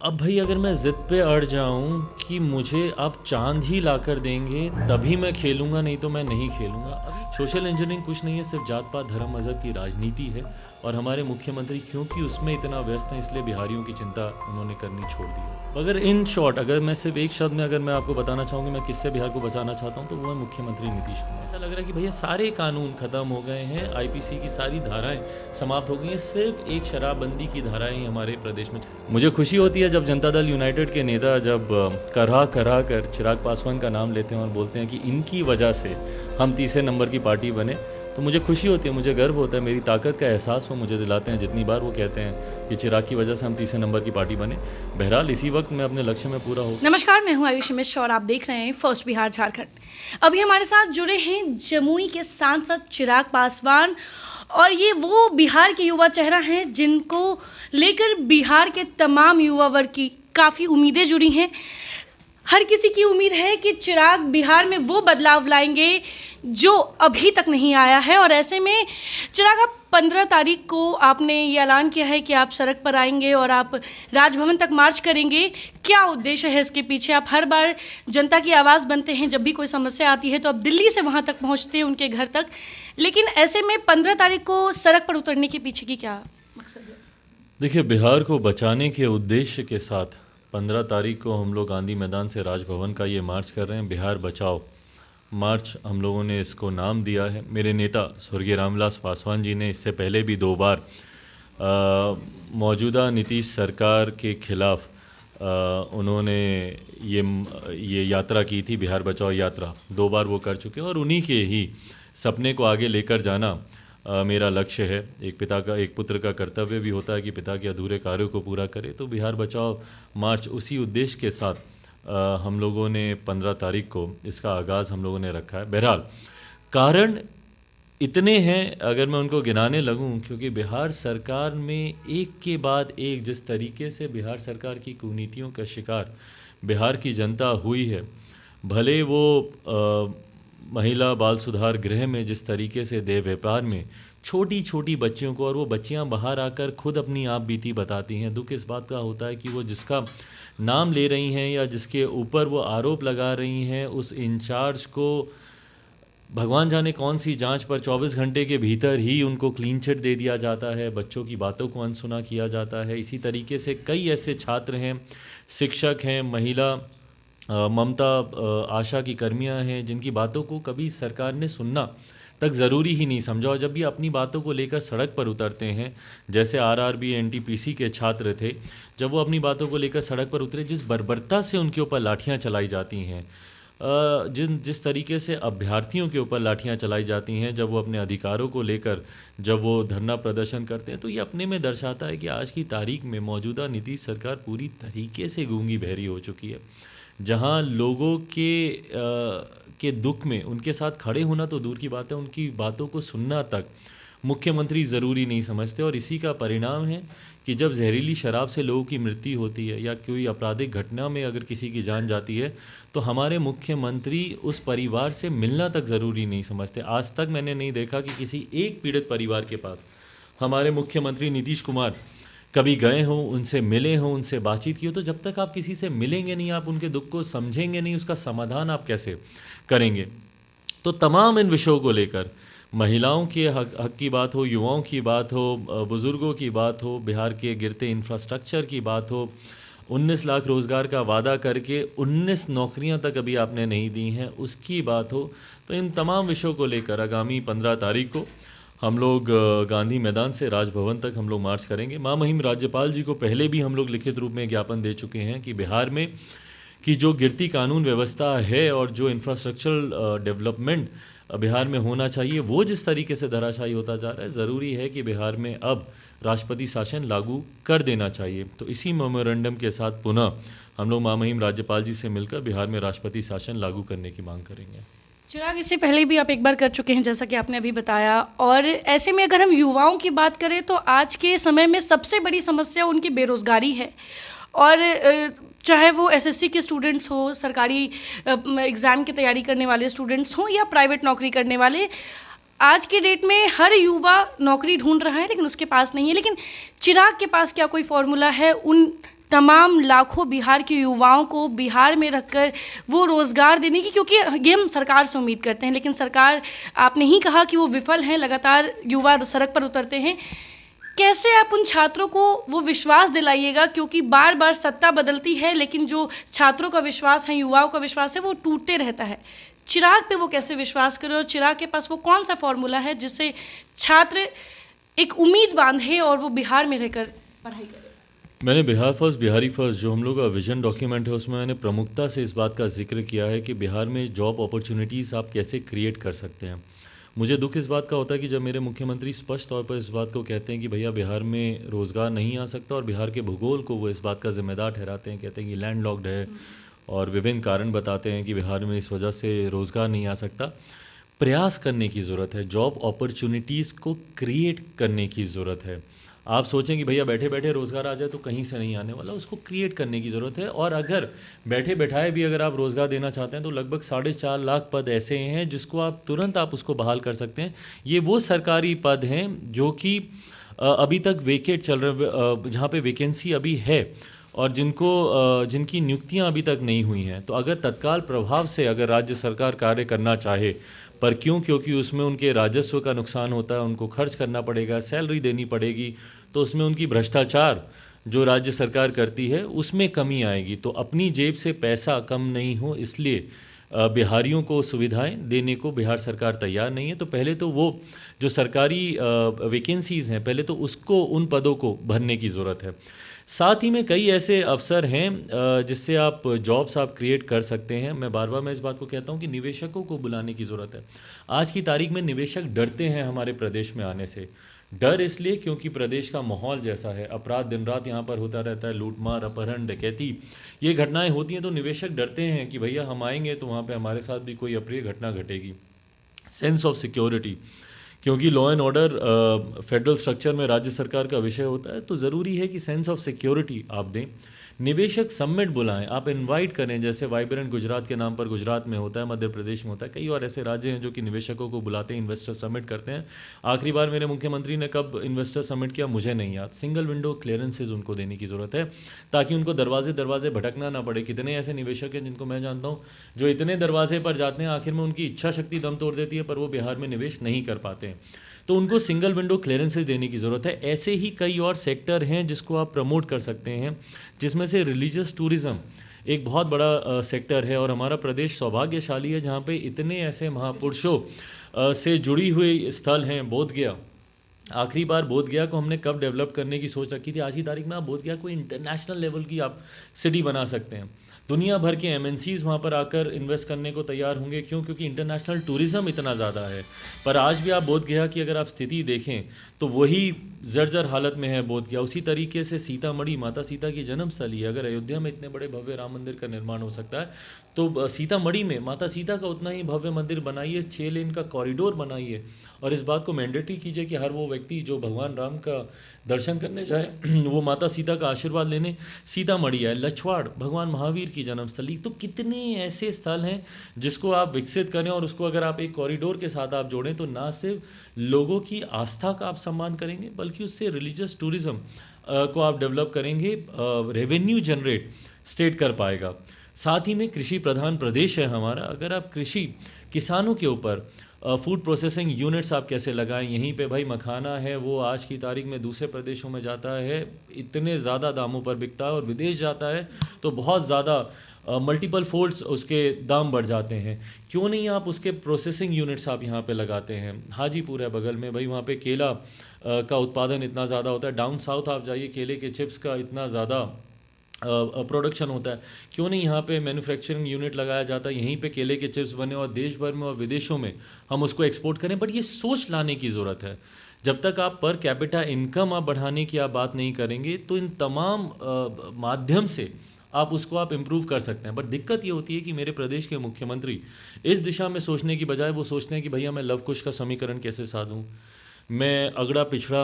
अब भाई अगर मैं ज़िद पे अड़ जाऊँ कि मुझे आप चाँद ही लाकर देंगे तभी मैं खेलूँगा, नहीं तो मैं नहीं खेलूँगा। अभी सोशल इंजीनियरिंग कुछ नहीं है, सिर्फ जात पात धर्म मज़हब की राजनीति है। और हमारे मुख्यमंत्री क्योंकि उसमें इतना व्यस्त हैं, इसलिए बिहारियों की चिंता उन्होंने करनी छोड़ दी है। अगर इन शॉर्ट अगर मैं सिर्फ एक शब्द में अगर मैं आपको बताना चाहूँगी मैं किससे बिहार को बचाना चाहता हूँ, तो वो है मुख्यमंत्री नीतीश कुमार। ऐसा लग रहा है कि भैया सारे कानून ख़त्म हो गए हैं, आईपीसी की सारी धाराएं समाप्त हो गई हैं, सिर्फ एक शराबबंदी की धाराएं ही हमारे प्रदेश में। मुझे खुशी होती है जब जनता दल यूनाइटेड के नेता जब करहा करहा कर चिराग पासवान का नाम लेते हैं और बोलते हैं कि इनकी वजह से हम तीसरे नंबर की पार्टी बने, तो मुझे खुशी होती है, मुझे गर्व होता है, मेरी ताकत का एहसास वो मुझे दिलाते हैं जितनी बार वो कहते हैं कि चिराग की वजह से हम तीसरे नंबर की पार्टी बने। बहरहाल इसी वक्त मैं अपने लक्ष्य में पूरा हो। नमस्कार, मैं हूं आयुषी मिश्र और आप देख रहे हैं फर्स्ट बिहार झारखंड। अभी हमारे साथ जुड़े हैं जमुई के सांसद चिराग पासवान, और ये वो बिहार के युवा चेहरा हैं जिनको लेकर बिहार के तमाम युवा वर्ग की काफ़ी उम्मीदें जुड़ी हैं। हर किसी की उम्मीद है कि चिराग बिहार में वो बदलाव लाएंगे जो अभी तक नहीं आया है। और ऐसे में चिराग, आप 15 तारीख को आपने ये ऐलान किया है कि आप सड़क पर आएंगे और आप राजभवन तक मार्च करेंगे। क्या उद्देश्य है इसके पीछे? आप हर बार जनता की आवाज़ बनते हैं, जब भी कोई समस्या आती है तो आप दिल्ली से वहाँ तक पहुँचते हैं, उनके घर तक, लेकिन ऐसे में 15 तारीख को सड़क पर उतरने के पीछे की क्या मकसद है? देखिए, बिहार को बचाने के उद्देश्य के साथ 15 तारीख को हम लोग गांधी मैदान से राजभवन का ये मार्च कर रहे हैं। बिहार बचाओ मार्च हम लोगों ने इसको नाम दिया है। मेरे नेता स्वर्गीय रामविलास पासवान जी ने इससे पहले भी 2 बार मौजूदा नीतीश सरकार के खिलाफ उन्होंने ये यात्रा की थी, बिहार बचाओ यात्रा 2 बार वो कर चुके हैं। और उन्हीं के ही सपने को आगे लेकर जाना मेरा लक्ष्य है। एक पुत्र का कर्तव्य भी होता है कि पिता के अधूरे कार्यों को पूरा करे। तो बिहार बचाओ मार्च उसी उद्देश्य के साथ हम लोगों ने 15 तारीख को इसका आगाज़ हम लोगों ने रखा है। बहरहाल कारण इतने हैं, अगर मैं उनको गिनाने लगूं, क्योंकि बिहार सरकार में एक के बाद एक जिस तरीके से बिहार सरकार की कुनीतियों का शिकार बिहार की जनता हुई है, भले वो महिला बाल सुधार गृह में जिस तरीके से देह व्यापार में छोटी छोटी बच्चियों को, और वो बच्चियां बाहर आकर खुद अपनी आप बीती बताती हैं। दुख इस बात का होता है कि वो जिसका नाम ले रही हैं या जिसके ऊपर वो आरोप लगा रही हैं, उस इंचार्ज को भगवान जाने कौन सी जांच पर 24 घंटे के भीतर ही उनको क्लीन चिट दे दिया जाता है, बच्चों की बातों को अनसुना किया जाता है। इसी तरीके से कई ऐसे छात्र हैं, शिक्षक हैं, महिला ममता आशा की कर्मियां हैं, जिनकी बातों को कभी सरकार ने सुनना तक ज़रूरी ही नहीं समझा। और जब भी अपनी बातों को लेकर सड़क पर उतरते हैं, जैसे आरआरबी एनटीपीसी के छात्र थे, जब वो अपनी बातों को लेकर सड़क पर उतरे, जिस बर्बरता से उनके ऊपर लाठियां चलाई जाती हैं, जिस तरीके से अभ्यर्थियों के ऊपर लाठियां चलाई जाती हैं जब वो अपने अधिकारों को लेकर जब वो धरना प्रदर्शन करते हैं, तो ये अपने में दर्शाता है कि आज की तारीख में मौजूदा नीतीश सरकार पूरी तरीके से गूंगी बहरी हो चुकी है। जहां लोगों के दुख में उनके साथ खड़े होना तो दूर की बात है, उनकी बातों को सुनना तक मुख्यमंत्री ज़रूरी नहीं समझते। और इसी का परिणाम है कि जब जहरीली शराब से लोगों की मृत्यु होती है या कोई आपराधिक घटना में अगर किसी की जान जाती है, तो हमारे मुख्यमंत्री उस परिवार से मिलना तक ज़रूरी नहीं समझते। आज तक मैंने नहीं देखा कि किसी एक पीड़ित परिवार के पास हमारे मुख्यमंत्री नीतीश कुमार कभी गए हों, उनसे मिले हों, उनसे बातचीत की हो। तो जब तक आप किसी से मिलेंगे नहीं, आप उनके दुख को समझेंगे नहीं, उसका समाधान आप कैसे करेंगे? तो तमाम इन विषयों को लेकर, महिलाओं के हक की बात हो, युवाओं की बात हो, बुज़ुर्गों की बात हो, बिहार के गिरते इंफ्रास्ट्रक्चर की बात हो, 19 लाख रोज़गार का वादा करके 19 नौकरियां तक अभी आपने नहीं दी हैं, उसकी बात हो, तो इन तमाम विषयों को लेकर आगामी 15 तारीख को हम लोग गांधी मैदान से राजभवन तक हम लोग मार्च करेंगे। महामहिम राज्यपाल जी को पहले भी हम लोग लिखित रूप में ज्ञापन दे चुके हैं कि बिहार में की जो गिरती कानून व्यवस्था है और जो इंफ्रास्ट्रक्चरल डेवलपमेंट बिहार में होना चाहिए, वो जिस तरीके से धराशायी होता जा रहा है, ज़रूरी है कि बिहार में अब राष्ट्रपति शासन लागू कर देना चाहिए। तो इसी मेमोरेंडम के साथ पुनः हम लोग महामहिम राज्यपाल जी से मिलकर बिहार में राष्ट्रपति शासन लागू करने की मांग करेंगे। चिराग, इससे पहले भी आप एक बार कर चुके हैं, जैसा कि आपने अभी बताया। और ऐसे में अगर हम युवाओं की बात करें तो आज के समय में सबसे बड़ी समस्या उनकी बेरोज़गारी है। और चाहे वो एसएससी के स्टूडेंट्स हो, सरकारी एग्ज़ाम की तैयारी करने वाले स्टूडेंट्स हों, या प्राइवेट नौकरी करने वाले, आज के डेट में हर युवा नौकरी ढूंढ रहा है लेकिन उसके पास नहीं है। लेकिन चिराग के पास क्या कोई फॉर्मूला है उन तमाम लाखों बिहार के युवाओं को बिहार में रखकर वो रोज़गार देने की, क्योंकि ये हम सरकार से उम्मीद करते हैं, लेकिन सरकार, आपने ही कहा कि वो विफल हैं, लगातार युवा सड़क पर उतरते हैं। कैसे आप उन छात्रों को वो विश्वास दिलाइएगा, क्योंकि बार बार सत्ता बदलती है लेकिन जो छात्रों का विश्वास है, युवाओं का विश्वास है, वो टूटते रहता है। चिराग पे वो कैसे विश्वास करें और चिराग के पास वो कौन सा फॉर्मूला है जिससे छात्र एक उम्मीद बांधे और वो बिहार में रहकर पढ़ाई करे? मैंने बिहार फर्स्ट बिहारी फर्स्ट जो हम लोग का विजन डॉक्यूमेंट है उसमें मैंने प्रमुखता से इस बात का जिक्र किया है कि बिहार में जॉब अपॉर्चुनिटीज़ आप कैसे क्रिएट कर सकते हैं। मुझे दुख इस बात का होता है कि जब मेरे मुख्यमंत्री स्पष्ट तौर पर इस बात को कहते हैं कि भैया बिहार में रोज़गार नहीं आ सकता, और बिहार के भूगोल को वो इस बात का जिम्मेदार ठहराते हैं, कहते हैं कि लैंड लॉक्ड है और विभिन्न कारण बताते हैं कि बिहार में इस वजह से रोज़गार नहीं आ सकता। प्रयास करने की ज़रूरत है, जॉब अपॉर्चुनिटीज़ को क्रिएट करने की ज़रूरत है। आप सोचें कि भैया बैठे बैठे रोज़गार आ जाए तो कहीं से नहीं आने वाला, उसको क्रिएट करने की ज़रूरत है। और अगर बैठे बैठाए भी अगर आप रोज़गार देना चाहते हैं तो लगभग 4.5 लाख पद ऐसे हैं जिसको आप तुरंत आप उसको बहाल कर सकते हैं। ये वो सरकारी पद हैं जो कि अभी तक वेकेट चल रहे, जहाँ पे वैकेंसी अभी है और जिनकी नियुक्तियां अभी तक नहीं हुई हैं। तो अगर तत्काल प्रभाव से अगर राज्य सरकार कार्य करना चाहे, पर क्यों, क्योंकि उसमें उनके राजस्व का नुकसान होता है, उनको खर्च करना पड़ेगा, सैलरी देनी पड़ेगी, तो उसमें उनकी भ्रष्टाचार जो राज्य सरकार करती है उसमें कमी आएगी। तो अपनी जेब से पैसा कम नहीं हो, इसलिए बिहारियों को सुविधाएं देने को बिहार सरकार तैयार नहीं है। तो पहले तो वो जो सरकारी वैकेंसीज़ हैं, पहले तो उसको, उन पदों को भरने की ज़रूरत है। साथ ही में कई ऐसे अवसर हैं जिससे आप जॉब्स आप क्रिएट कर सकते हैं। मैं इस बात को कहता हूं कि निवेशकों को बुलाने की ज़रूरत है। आज की तारीख में निवेशक डरते हैं हमारे प्रदेश में आने से। डर इसलिए क्योंकि प्रदेश का माहौल जैसा है, अपराध दिन रात यहाँ पर होता रहता है, लूटमार, अपहरण, डकैती, ये घटनाएं होती हैं। तो निवेशक डरते हैं कि भैया हम आएंगे तो वहाँ पे हमारे साथ भी कोई अप्रिय घटना घटेगी। सेंस ऑफ सिक्योरिटी, क्योंकि law and order federal structure में राज्य सरकार का विषय होता है, तो ज़रूरी है कि सेंस ऑफ सिक्योरिटी आप दें। निवेशक समिट बुलाएं, आप इनवाइट करें, जैसे वाइब्रेंट गुजरात के नाम पर गुजरात में होता है, मध्य प्रदेश में होता है, कई और ऐसे राज्य हैं जो कि निवेशकों को बुलाते हैं, इन्वेस्टर समिट करते हैं। आखिरी बार मेरे मुख्यमंत्री ने कब इन्वेस्टर समिट किया मुझे नहीं याद। सिंगल विंडो क्लियरेंसेज उनको देने की ज़रूरत है ताकि उनको दरवाजे दरवाजे भटकना ना पड़े। कितने ऐसे निवेशक हैं जिनको मैं जानता हूँ जो इतने दरवाजे पर जाते हैं, आखिर में उनकी इच्छा शक्ति दम तोड़ देती है, पर वो बिहार में निवेश नहीं कर पाते हैं। तो उनको सिंगल विंडो क्लियरेंसेज देने की ज़रूरत है। ऐसे ही कई और सेक्टर हैं जिसको आप प्रमोट कर सकते हैं, जिसमें से रिलीजियस टूरिज़्म एक बहुत बड़ा सेक्टर है। और हमारा प्रदेश सौभाग्यशाली है जहाँ पे इतने ऐसे महापुरुषों से जुड़ी हुई स्थल हैं। बोध गया, आखिरी बार बोध गया को हमने कब डेवलप करने की सोच रखी थी, आज की तारीख में आप बोध गया को इंटरनेशनल लेवल की आप सिटी बना सकते हैं। दुनिया भर के एमएनसीज वहाँ पर आकर इन्वेस्ट करने को तैयार होंगे। क्यों? क्योंकि इंटरनेशनल टूरिज़्म इतना ज़्यादा है। पर आज भी आप बोध गया की अगर आप स्थिति देखें तो वही जर्जर हालत में है बोध गया। उसी तरीके से सीतामढ़ी, माता सीता की जन्म स्थली है। अगर अयोध्या में इतने बड़े भव्य राम मंदिर का निर्माण हो सकता है तो सीतामढ़ी में माता सीता का उतना ही भव्य मंदिर बनाइए, 6 लेन का कॉरिडोर बनाइए, और इस बात को मैंडेटरी कीजिए कि हर वो व्यक्ति जो भगवान राम का दर्शन करने जाए वो माता सीता का आशीर्वाद लेने सीतामढ़ी आए। लछवाड़ भगवान महावीर की जन्मस्थली। तो कितने ऐसे स्थल हैं जिसको आप विकसित करें, और उसको अगर आप एक कॉरिडोर के साथ आप जोड़ें तो ना सिर्फ लोगों की आस्था का आप सम्मान करेंगे बल्कि उससे रिलीजियस टूरिज़्म को आप डेवलप करेंगे, रेवेन्यू जनरेट स्टेट कर पाएगा। साथ ही में कृषि प्रधान प्रदेश है हमारा। अगर आप कृषि किसानों के ऊपर फूड प्रोसेसिंग यूनिट्स आप कैसे लगाएं, यहीं पे भाई मखाना है वो आज की तारीख में दूसरे प्रदेशों में जाता है, इतने ज़्यादा दामों पर बिकता है, और विदेश जाता है तो बहुत ज़्यादा मल्टीपल फोल्ड्स उसके दाम बढ़ जाते हैं। क्यों नहीं आप उसके प्रोसेसिंग यूनिट्स आप यहाँ पे लगाते हैं? हाजीपुर है बगल में भाई, वहाँ पे केला का उत्पादन इतना ज़्यादा होता है। डाउन साउथ आप जाइए, केले के चिप्स का इतना ज़्यादा प्रोडक्शन होता है। क्यों नहीं यहाँ पे मैन्युफैक्चरिंग यूनिट लगाया जाता है, यहीं पे केले के चिप्स बने और देश भर में और विदेशों में हम उसको एक्सपोर्ट करें। बट ये सोच लाने की ज़रूरत है। जब तक आप पर कैपिटा इनकम आप बढ़ाने की आप बात नहीं करेंगे तो इन तमाम माध्यम से आप उसको आप इम्प्रूव कर सकते हैं। बट दिक्कत ये होती है कि मेरे प्रदेश के मुख्यमंत्री इस दिशा में सोचने की बजाय वो सोचते हैं कि भैया मैं लव कुश का समीकरण कैसे साधूँ, मैं अगड़ा पिछड़ा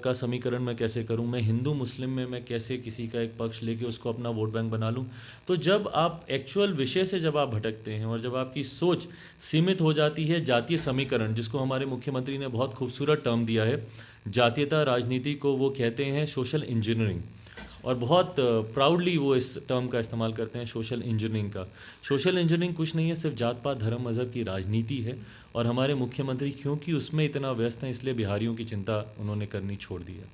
का समीकरण मैं कैसे करूं, मैं हिंदू मुस्लिम में मैं कैसे किसी का एक पक्ष लेके उसको अपना वोट बैंक बना लूं। तो जब आप एक्चुअल विषय से जब आप भटकते हैं और जब आपकी सोच सीमित हो जाती है जातीय समीकरण, जिसको हमारे मुख्यमंत्री ने बहुत खूबसूरत टर्म दिया है, जातीयता राजनीति को वो कहते हैं सोशल इंजीनियरिंग। और बहुत प्राउडली वो इस टर्म का इस्तेमाल करते हैं, सोशल इंजीनियरिंग का। सोशल इंजीनियरिंग कुछ नहीं है, सिर्फ जात पात धर्म मज़हब की राजनीति है, और हमारे मुख्यमंत्री क्योंकि उसमें इतना व्यस्त हैं इसलिए बिहारियों की चिंता उन्होंने करनी छोड़ दी है।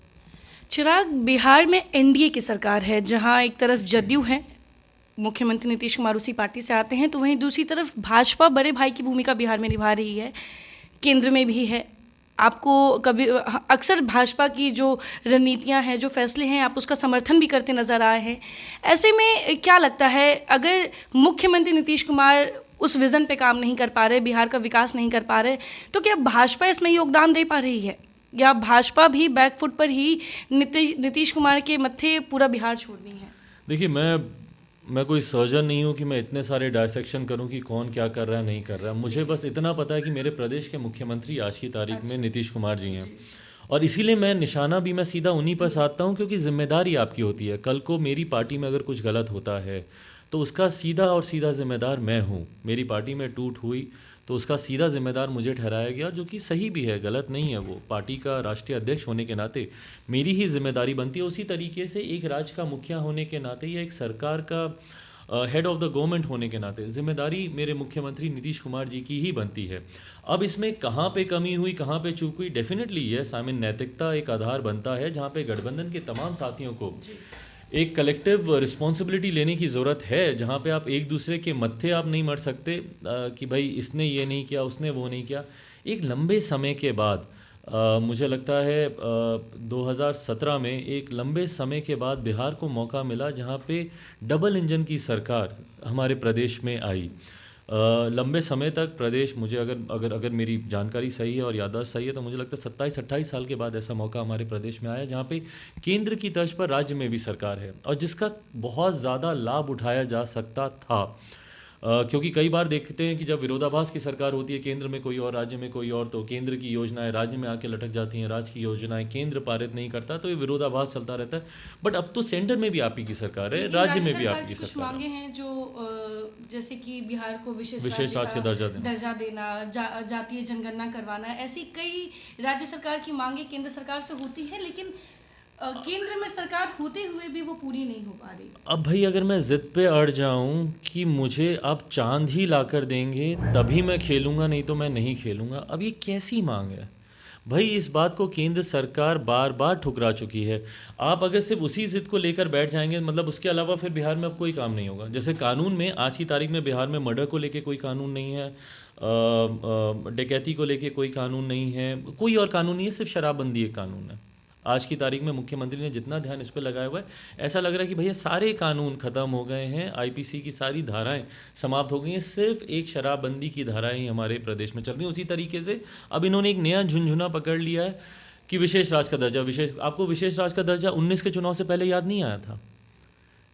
चिराग, बिहार में एनडीए की सरकार है, जहां एक तरफ जदयू है, मुख्यमंत्री नीतीश कुमार उसी पार्टी से आते हैं, तो वहीं दूसरी तरफ भाजपा बड़े भाई की भूमिका बिहार में निभा रही है, केंद्र में भी है। आपको कभी अक्सर भाजपा की जो रणनीतियां हैं, जो फैसले हैं, आप उसका समर्थन भी करते नजर आए हैं। ऐसे में क्या लगता है, अगर मुख्यमंत्री नीतीश कुमार उस विज़न पे काम नहीं कर पा रहे, बिहार का विकास नहीं कर पा रहे, तो क्या भाजपा इसमें योगदान दे पा रही है, या भाजपा भी बैकफुट पर ही नीतीश कुमार के मत्थे पूरा बिहार छोड़ रही है? देखिए, मैं कोई सर्जन नहीं हूँ कि मैं इतने सारे डायसेक्शन करूँ कि कौन क्या कर रहा है नहीं कर रहा है। मुझे बस इतना पता है कि मेरे प्रदेश के मुख्यमंत्री आज की तारीख में नीतीश कुमार जी हैं, और इसीलिए मैं निशाना भी मैं सीधा उन्हीं पर साधता हूँ, क्योंकि जिम्मेदारी आपकी होती है। कल को मेरी पार्टी में अगर कुछ गलत होता है तो उसका सीधा और सीधा जिम्मेदार मैं हूँ। मेरी पार्टी में टूट हुई तो उसका सीधा जिम्मेदार मुझे ठहराया गया, जो कि सही भी है, गलत नहीं है। वो पार्टी का राष्ट्रीय अध्यक्ष होने के नाते मेरी ही जिम्मेदारी बनती है। उसी तरीके से एक राज्य का मुखिया होने के नाते या एक सरकार का हेड ऑफ द गवर्नमेंट होने के नाते जिम्मेदारी मेरे मुख्यमंत्री नीतीश कुमार जी की ही बनती है। अब इसमें कहाँ पे कमी हुई, कहाँ पे चूक हुई, डेफिनेटली यस, आई मीन नैतिकता एक आधार बनता है, जहाँ पे गठबंधन के तमाम साथियों को एक कलेक्टिव रिस्पॉन्सिबिलिटी लेने की ज़रूरत है, जहाँ पे आप एक दूसरे के मत्थे आप नहीं मर सकते कि भाई इसने ये नहीं किया, उसने वो नहीं किया। एक लंबे समय के बाद मुझे लगता है 2017 में एक लंबे समय के बाद बिहार को मौका मिला, जहाँ पे डबल इंजन की सरकार हमारे प्रदेश में आई। लंबे समय तक प्रदेश, मुझे अगर मेरी जानकारी सही है और याददाश्त सही है, तो मुझे लगता है 27-28 साल के बाद ऐसा मौका हमारे प्रदेश में आया, जहाँ पे केंद्र की तर्ज पर राज्य में भी सरकार है, और जिसका बहुत ज़्यादा लाभ उठाया जा सकता था। क्योंकि कई बार देखते हैं कि जब विरोधाभास की सरकार होती है, केंद्र में कोई और राज्य में कोई और, तो केंद्र की योजनाएं राज्य में आके लटक जाती हैं, राज्य की योजनाएं केंद्र पारित नहीं करता, तो ये विरोधाभास चलता रहता है। बट अब तो सेंटर में भी आप ही की सरकार है, राज्य में भी आप की सरकार है। मांगे हैं जो जैसे कि बिहार को विशेष राज्य का दर्जा देना, जातीय जनगणना करवाना, ऐसी कई राज्य सरकार की मांगे केंद्र सरकार से होती है, लेकिन केंद्र में सरकार होते हुए भी वो पूरी नहीं हो पा रही। अब भाई, अगर मैं जिद पे अड़ जाऊं कि मुझे आप चांद ही लाकर देंगे तभी मैं खेलूंगा, नहीं तो मैं नहीं खेलूंगा, अब ये कैसी मांग है भाई? इस बात को केंद्र सरकार बार बार ठुकरा चुकी है। आप अगर सिर्फ उसी जिद को लेकर बैठ जाएंगे, मतलब उसके अलावा फिर बिहार में अब कोई काम नहीं होगा। जैसे कानून में आज की तारीख में बिहार में मर्डर को लेके कोई कानून नहीं है, डकैती को लेके कोई कानून नहीं है, कोई और कानून नहीं है, सिर्फ शराबबंदी एक कानून है। आज की तारीख में मुख्यमंत्री ने जितना ध्यान इस पर लगाया हुआ है, ऐसा लग रहा है कि भैया सारे कानून ख़त्म हो गए हैं, आईपीसी की सारी धाराएं समाप्त हो गई हैं, सिर्फ एक शराबबंदी की धाराएं ही हमारे प्रदेश में चल रही हैं। उसी तरीके से अब इन्होंने एक नया झुंझुना पकड़ लिया है कि विशेष राज्य का दर्जा। आपको विशेष राज्य का दर्जा 19 के चुनाव से पहले याद नहीं आया था?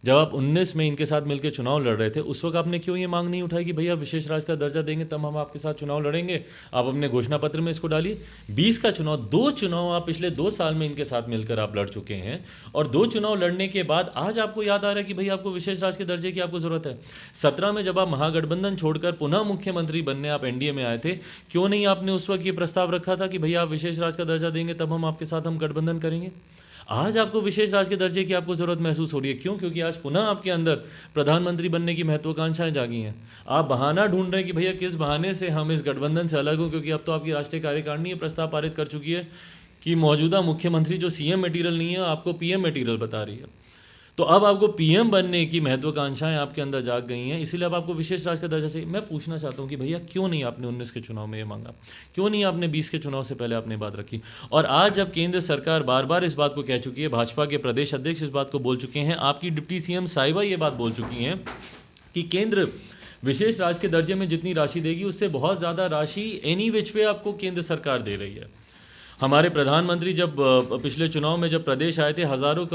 जब आप 19 में इनके साथ मिलकर चुनाव लड़ रहे थे, उस वक्त आपने क्यों ये मांग नहीं उठाई कि भैया विशेष राज्य का दर्जा देंगे तब हम आपके साथ चुनाव लड़ेंगे? आप अपने घोषणा पत्र में इसको डालिए। 20 का चुनाव, 2 चुनाव आप पिछले 2 साल में इनके साथ मिलकर आप लड़ चुके हैं, और 2 चुनाव लड़ने के बाद आज आपको याद आ रहा है कि भैया आपको विशेष राज्य के दर्जे की आपको ज़रूरत है। 17 में जब आप महागठबंधन छोड़कर पुनः मुख्यमंत्री बनने आप एनडीए में आए थे, क्यों नहीं आपने उस वक्त ये प्रस्ताव रखा था कि भैया आप विशेष राज्य का दर्जा देंगे तब हम आपके साथ हम गठबंधन करेंगे? आज आपको विशेष राज्य के दर्जे की आपको ज़रूरत महसूस हो रही है, क्यों? क्योंकि आज पुनः आपके अंदर प्रधानमंत्री बनने की महत्वाकांक्षाएं जागी हैं। आप बहाना ढूंढ रहे हैं कि भैया किस बहाने से हम इस गठबंधन से अलग हों, क्योंकि अब तो आपकी राष्ट्रीय कार्यकारिणी प्रस्ताव पारित कर चुकी है कि मौजूदा मुख्यमंत्री जो सीएम मटीरियल नहीं है, आपको पीएम मटीरियल बता रही है। तो अब आपको पीएम बनने की महत्वाकांक्षाएं आपके अंदर जाग गई हैं, इसीलिए अब आपको विशेष राज्य का दर्जा चाहिए। मैं पूछना चाहता हूं कि भैया क्यों नहीं आपने 19 के चुनाव में ये मांगा? क्यों नहीं आपने 20 के चुनाव से पहले आपने बात रखी? और आज जब केंद्र सरकार बार बार इस बात को कह चुकी है, भाजपा के प्रदेश अध्यक्ष इस बात को बोल चुके हैं, आपकी डिप्टी सीएम साहिबा ये बात बोल चुकी हैं कि केंद्र विशेष राज्य के दर्जे में जितनी राशि देगी उससे बहुत ज़्यादा राशि एनी विच वे आपको केंद्र सरकार दे रही है। हमारे प्रधानमंत्री जब पिछले चुनाव में जब प्रदेश आए थे, हज़ारों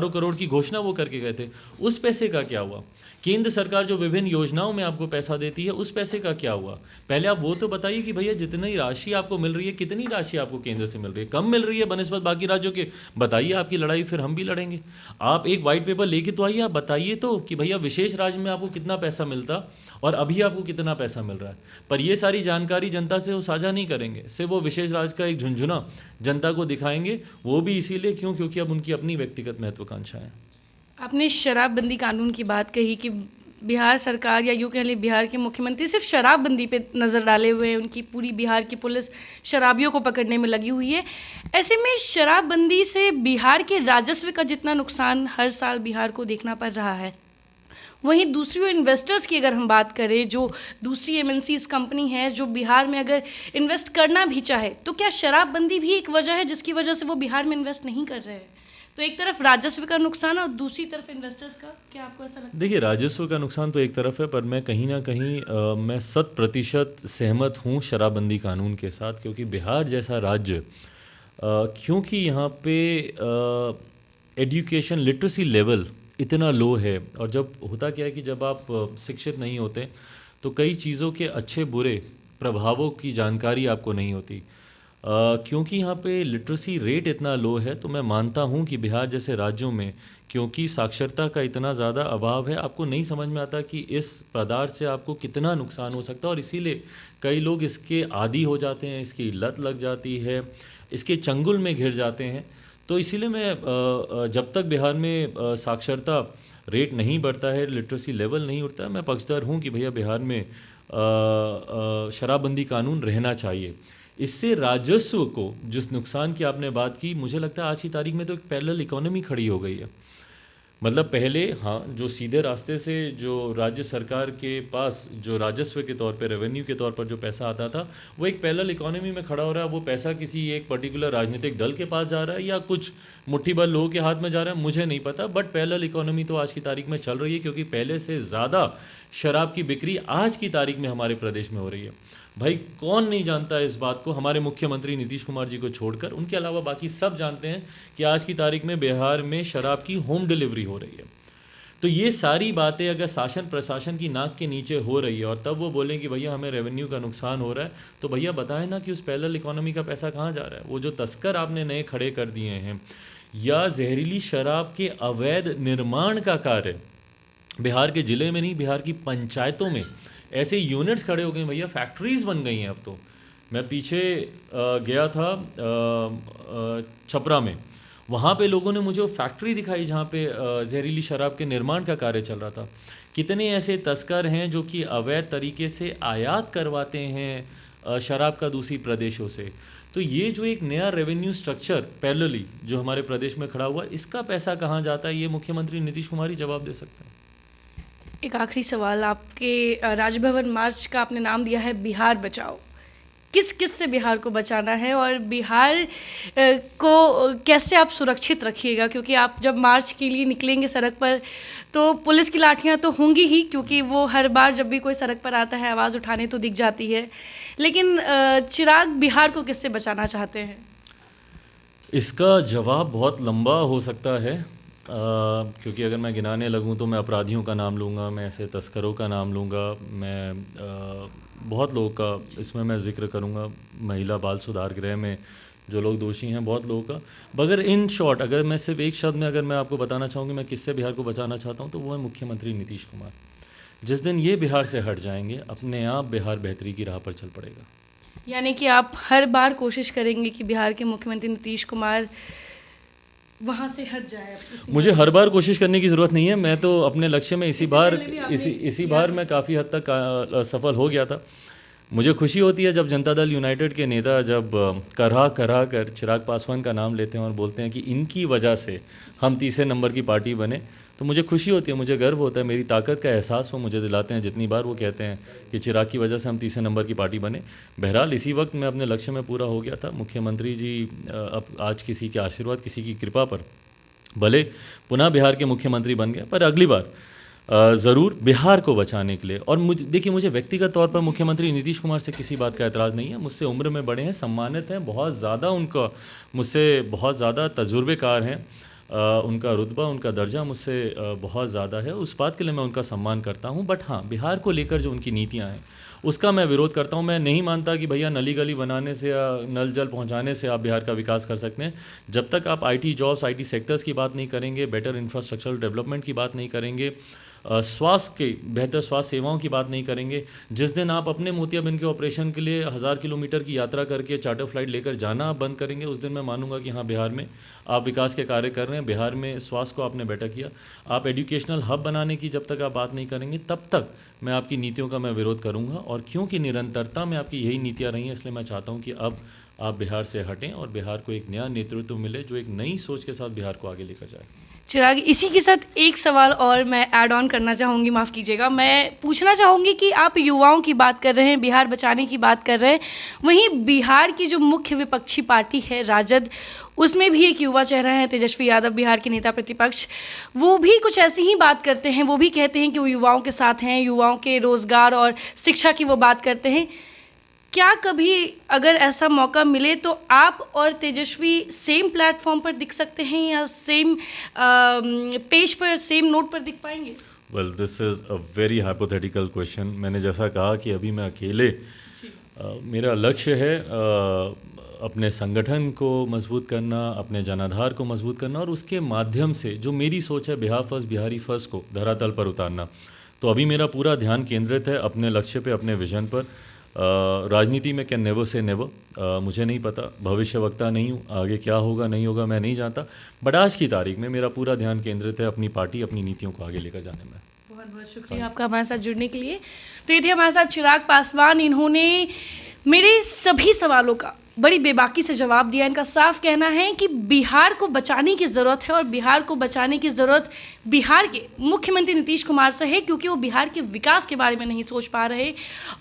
करोड़ की घोषणा वो करके गए थे। उस पैसे का क्या हुआ? केंद्र सरकार जो विभिन्न योजनाओं में आपको पैसा देती है, उस पैसे का क्या हुआ? पहले आप वो तो बताइए कि भैया जितनी राशि आपको मिल रही है, कितनी राशि आपको केंद्र से मिल रही है? कम मिल रही है बनिस्बत बाकी राज्यों के, बताइए आपकी लड़ाई फिर हम भी लड़ेंगे। आप एक वाइट पेपर लेके तो आइए, आप बताइए तो कि भैया विशेष राज्य में आपको कितना पैसा मिलता और अभी आपको कितना पैसा मिल रहा है। पर ये सारी जानकारी जनता से वो साझा चर्चा नहीं करेंगे, सिर्फ वो विशेष राज्य का एक झुंझुना जनता को दिखाएंगे, वो भी इसीलिए क्योंकि अब उनकी अपनी व्यक्तिगत महत्वाकांक्षाएं हैं। आपने शराबबंदी कानून की बात कही कि बिहार सरकार या यूँ कह लें बिहार के मुख्यमंत्री सिर्फ शराबबंदी पे नज़र डाले हुए हैं, उनकी पूरी बिहार की पुलिस शराबियों को पकड़ने में लगी हुई है। ऐसे में शराबबंदी से बिहार के राजस्व का जितना नुकसान हर साल बिहार को देखना पड़ रहा है, वहीं दूसरी ओर इन्वेस्टर्स की अगर हम बात करें, जो दूसरी एमएनसीज कंपनी है जो बिहार में अगर इन्वेस्ट करना भी चाहे, तो क्या शराबबंदी भी एक वजह है जिसकी वजह से वो बिहार में इन्वेस्ट नहीं कर रहे हैं? तो एक तरफ राजस्व का नुकसान और दूसरी तरफ इन्वेस्टर्स का, क्या आपको ऐसा लगता है? देखिए, राजस्व का नुकसान तो एक तरफ है, पर मैं कहीं ना कहीं मैं 100% सहमत हूँ शराबबंदी कानून के साथ, क्योंकि बिहार जैसा राज्य, क्योंकि यहाँ पे एजुकेशन लिटरेसी लेवल इतना लो है, और जब होता क्या है कि जब आप शिक्षित नहीं होते तो कई चीज़ों के अच्छे बुरे प्रभावों की जानकारी आपको नहीं होती। क्योंकि यहाँ पे लिटरेसी रेट इतना लो है, तो मैं मानता हूँ कि बिहार जैसे राज्यों में, क्योंकि साक्षरता का इतना ज़्यादा अभाव है, आपको नहीं समझ में आता कि इस पदार्थ से आपको कितना नुकसान हो सकता है, और इसीलिए कई लोग इसके आदी हो जाते हैं, इसकी लत लग जाती है, इसके चंगुल में घिर जाते हैं। तो इसीलिए मैं जब तक बिहार में साक्षरता रेट नहीं बढ़ता है, लिटरेसी लेवल नहीं उठता है, मैं पक्षधर हूँ कि भैया बिहार में शराबबंदी कानून रहना चाहिए। इससे राजस्व को, जिस नुकसान की आपने बात की, मुझे लगता है आज की तारीख में तो एक पैरेलल इकोनॉमी खड़ी हो गई है। मतलब पहले, हाँ, जो सीधे रास्ते से जो राज्य सरकार के पास जो राजस्व के तौर पे, रेवेन्यू के तौर पर जो पैसा आता था, वो एक पैरेलल इकोनॉमी में खड़ा हो रहा है। वो पैसा किसी एक पर्टिकुलर राजनीतिक दल के पास जा रहा है या कुछ मुट्ठी भर लोगों के हाथ में जा रहा है, मुझे नहीं पता, बट पैरेलल इकोनॉमी तो आज की तारीख में चल रही है, क्योंकि पहले से ज़्यादा शराब की बिक्री आज की तारीख में हमारे प्रदेश में हो रही है। भाई, कौन नहीं जानता है इस बात को? हमारे मुख्यमंत्री नीतीश कुमार जी को छोड़कर, उनके अलावा बाकी सब जानते हैं कि आज की तारीख में बिहार में शराब की होम डिलीवरी हो रही है। तो ये सारी बातें अगर शासन प्रशासन की नाक के नीचे हो रही है, और तब वो बोलें कि भैया हमें रेवेन्यू का नुकसान हो रहा है, तो भैया बताएं ना कि उस पैरेलल इकोनॉमी का पैसा कहाँ जा रहा है? वो जो तस्कर आपने नए खड़े कर दिए हैं, या जहरीली शराब के अवैध निर्माण का कार्य बिहार के ज़िले में नहीं, बिहार की पंचायतों में ऐसे यूनिट्स खड़े हो गए भैया, फैक्ट्रीज बन गई हैं अब तो। मैं पीछे गया था छपरा में, वहाँ पे लोगों ने मुझे वो फैक्ट्री दिखाई जहाँ पे जहरीली शराब के निर्माण का कार्य चल रहा था। कितने ऐसे तस्कर हैं जो कि अवैध तरीके से आयात करवाते हैं शराब का दूसरी प्रदेशों से। तो ये जो एक नया रेवेन्यू स्ट्रक्चर पैरेलली जो हमारे प्रदेश में खड़ा हुआ, इसका पैसा कहाँ जाता है, ये मुख्यमंत्री नीतीश कुमार ही जवाब दे सकते हैं। एक आखिरी सवाल, आपके राजभवन मार्च का आपने नाम दिया है बिहार बचाओ, किस किस से बिहार को बचाना है और बिहार को कैसे आप सुरक्षित रखिएगा? क्योंकि आप जब मार्च के लिए निकलेंगे सड़क पर तो पुलिस की लाठियां तो होंगी ही, क्योंकि वो हर बार जब भी कोई सड़क पर आता है आवाज़ उठाने तो दिख जाती है, लेकिन चिराग बिहार को किससे बचाना चाहते हैं? इसका जवाब बहुत लंबा हो सकता है, क्योंकि अगर मैं गिनाने लगूं तो मैं अपराधियों का नाम लूँगा, मैं ऐसे तस्करों का नाम लूँगा, मैं बहुत लोगों का इसमें मैं ज़िक्र करूँगा, महिला बाल सुधार गृह में जो लोग दोषी हैं, बहुत लोगों का। मगर इन शॉर्ट अगर मैं सिर्फ एक शब्द में अगर मैं आपको बताना चाहूँ कि मैं किससे बिहार को बचाना चाहता हूँ, तो वो है मुख्यमंत्री नीतीश कुमार। जिस दिन ये बिहार से हट जाएंगे, अपने आप बिहार बेहतरी की राह पर चल पड़ेगा। यानी कि आप हर बार कोशिश करेंगे कि बिहार के मुख्यमंत्री नीतीश कुमार वहाँ से हट जाए? मुझे हर बार कोशिश करने की ज़रूरत नहीं है, मैं तो अपने लक्ष्य में इसी बार मैं काफ़ी हद तक सफल हो गया था। मुझे खुशी होती है जब जनता दल यूनाइटेड के नेता जब करहा कर चिराग पासवान का नाम लेते हैं और बोलते हैं कि इनकी वजह से हम तीसरे नंबर की पार्टी बने, तो मुझे खुशी होती है, मुझे गर्व होता है, मेरी ताकत का एहसास वो मुझे दिलाते हैं जितनी बार वो कहते हैं कि चिराग की वजह से हम तीसरे नंबर की पार्टी बने। बहरहाल इसी वक्त मैं अपने लक्ष्य में पूरा हो गया था। मुख्यमंत्री जी अब आज किसी के आशीर्वाद, किसी की कृपा पर भले पुनः बिहार के मुख्यमंत्री बन गए, पर अगली बार ज़रूर बिहार को बचाने के लिए। और देखिए, मुझे व्यक्तिगत तौर पर मुख्यमंत्री नीतीश कुमार से किसी बात का एतराज़ नहीं है। मुझसे उम्र में बड़े हैं, सम्मानित हैं, बहुत ज़्यादा उनका मुझसे बहुत ज़्यादा तजुर्बेकार हैं, उनका रुतबा, उनका दर्जा मुझसे बहुत ज़्यादा है। उस बात के लिए मैं उनका सम्मान करता हूँ। बट हाँ, बिहार को लेकर जो उनकी नीतियाँ हैं उसका मैं विरोध करता हूँ। मैं नहीं मानता कि भैया नली गली बनाने से या नल जल पहुँचाने से आप बिहार का विकास कर सकते हैं। जब तक आप IT जॉब्स, IT सेक्टर्स की बात नहीं करेंगे, बेटर इंफ्रास्ट्रक्चरल डेवलपमेंट की बात नहीं करेंगे, स्वास्थ्य के बेहतर स्वास्थ्य सेवाओं की बात नहीं करेंगे, जिस दिन आप अपने मोतियाबिंद के ऑपरेशन के लिए 1000 किलोमीटर की यात्रा करके चार्टर फ्लाइट लेकर जाना आप बंद करेंगे, उस दिन मैं मानूंगा कि हाँ, बिहार में आप विकास के कार्य कर रहे हैं, बिहार में स्वास्थ्य को आपने बेटर किया। आप एजुकेशनल हब बनाने की जब तक आप बात नहीं करेंगे, तब तक मैं आपकी नीतियों का मैं विरोध करूंगा। और क्योंकि निरंतरता में आपकी यही नीतियां रही हैं, इसलिए मैं चाहता हूं कि अब आप बिहार से हटें और बिहार को एक नया नेतृत्व मिले जो एक नई सोच के साथ बिहार को आगे लेकर जाए। चिराग, इसी के साथ एक सवाल और मैं ऐड ऑन करना चाहूँगी, माफ़ कीजिएगा। मैं पूछना चाहूँगी कि आप युवाओं की बात कर रहे हैं, बिहार बचाने की बात कर रहे हैं, वहीं बिहार की जो मुख्य विपक्षी पार्टी है राजद, उसमें भी एक युवा चेहरा है तेजस्वी यादव, बिहार के नेता प्रतिपक्ष। वो भी कुछ ऐसी ही बात करते हैं, वो भी कहते हैं कि वो युवाओं के साथ हैं, युवाओं के रोज़गार और शिक्षा की वो बात करते हैं। क्या कभी अगर ऐसा मौका मिले तो आप और तेजस्वी सेम प्लेटफॉर्म पर दिख सकते हैं या सेम पेज पर, सेम नोट पर दिख पाएंगे? Well, this is a very hypothetical question. मैंने जैसा कहा कि अभी मैं अकेले मेरा लक्ष्य है अपने संगठन को मजबूत करना, अपने जनाधार को मजबूत करना और उसके माध्यम से जो मेरी सोच है बिहार फर्स्ट, बिहारी फर्स्ट को धरातल पर उतारना। तो अभी मेरा पूरा ध्यान केंद्रित है अपने लक्ष्य पे, अपने विजन पर। राजनीति में कैन नेवर से नेवर, मुझे नहीं पता, भविष्यवक्ता नहीं हूँ, आगे क्या होगा नहीं होगा मैं नहीं जानता, बट आज की तारीख में मेरा पूरा ध्यान केंद्रित है अपनी पार्टी, अपनी नीतियों को आगे लेकर जाने में। बहुत बहुत शुक्रिया आपका हमारे साथ जुड़ने के लिए। तो ये थे हमारे साथ चिराग पासवान। इन्होंने मेरे सभी सवालों का बड़ी बेबाकी से जवाब दिया। इनका साफ कहना है कि बिहार को बचाने की ज़रूरत है और बिहार को बचाने की ज़रूरत बिहार के मुख्यमंत्री नीतीश कुमार से है, क्योंकि वो बिहार के विकास के बारे में नहीं सोच पा रहे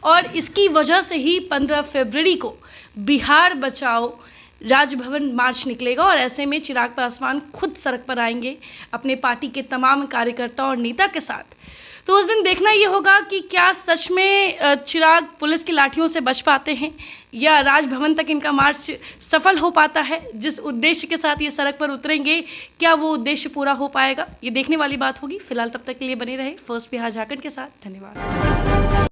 और इसकी वजह से ही 15 फरवरी को बिहार बचाओ राजभवन मार्च निकलेगा और ऐसे में चिराग पासवान खुद सड़क पर आएंगे अपने पार्टी के तमाम कार्यकर्ता और नेता के साथ। तो उस दिन देखना ये होगा कि क्या सच में चिराग पुलिस की लाठियों से बच पाते हैं या राजभवन तक इनका मार्च सफल हो पाता है। जिस उद्देश्य के साथ ये सड़क पर उतरेंगे, क्या वो उद्देश्य पूरा हो पाएगा, ये देखने वाली बात होगी। फिलहाल तब तक के लिए बने रहे फर्स्ट बिहार झारखंड के साथ। धन्यवाद।